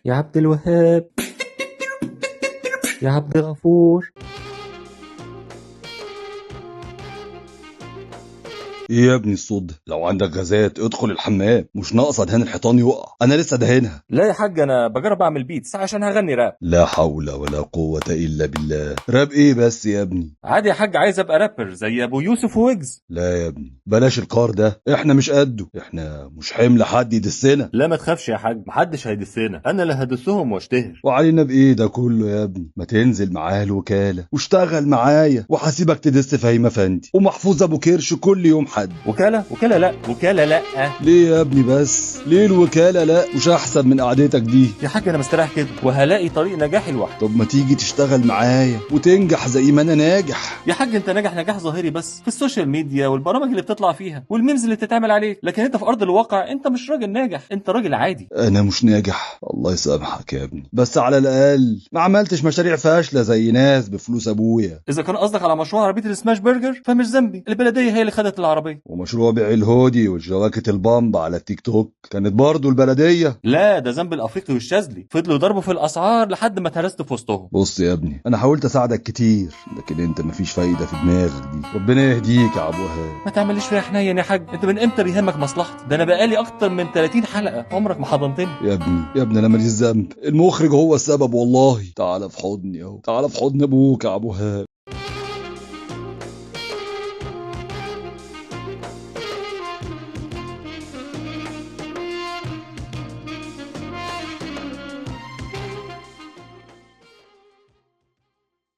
يا عبد الوهاب، يا عبد الغفور. ايه يا ابني الصوت ده؟ لو عندك غازات ادخل الحمام، مش ناقصه دهان الحيطان يقع، انا لسه دهنها. لا يا حاج، انا بجرب اعمل بيتس عشان هغني راب. لا حول ولا قوه الا بالله. راب ايه بس يا ابني؟ عادي يا حاج، عايز ابقى رابر زي ابو يوسف وويجز. لا يا ابني بلاش القار ده، احنا مش قده، احنا مش حمل حد يدسنا. لا ما تخافش يا حاج، محدش هيدسنا، انا اللي هدسهم واشتهر. وعلينا بايه ده كله يا ابني؟ ما تنزل معاه الوكاله واشتغل معايا وحاسبك تدس فهيمه فندي ومحفوظ ابو كرش كل يوم حد. وكاله لا، وكاله لا. ليه يا ابني بس؟ ليه الوكاله لا؟ مش احسن من قعدتك دي؟ يا حاج انا مستريح كده وهلاقي طريق نجاحي لوحدي. طب ما تيجي تشتغل معايا وتنجح زي ما انا ناجح. يا حاج انت ناجح نجاح ظاهري بس في السوشيال ميديا والبرامج اللي بتطلع فيها والميمز اللي بتتعمل عليك، لكن انت في ارض الواقع انت مش راجل ناجح، انت راجل عادي. انا مش ناجح، الله يسامحك يا ابني، بس على الاقل ما عملتش مشاريع فاشله زي ناس بفلوس ابويا. اذا كان قصدك على مشروع عربيه السماش برجر فمش ذنبي، البلديه هي اللي خدت العربيه. ومشروع بيع الهودي والجواكت البامب على التيك توك كانت برضو البلديه. لا ده ذنب الافريقي والشاذلي، فضلوا يضربوا في الاسعار لحد ما اتهرست في وسطهم. بص يا ابني انا حاولت اساعدك كتير، لكن انت مفيش فايده في دماغك دي، ربنا يهديك يا ابو وهاب. ما تعمليش فيها حنين يا حاج، انت من امتى بيهمك مصلحتي؟ ده انا بقالي اكتر من 30 حلقه عمرك ما حضنتني. يا ابني انا ماليش ذنب، المخرج هو السبب والله. تعال في حضني اهو، تعال في حضن ابوك يا ابو وهاب.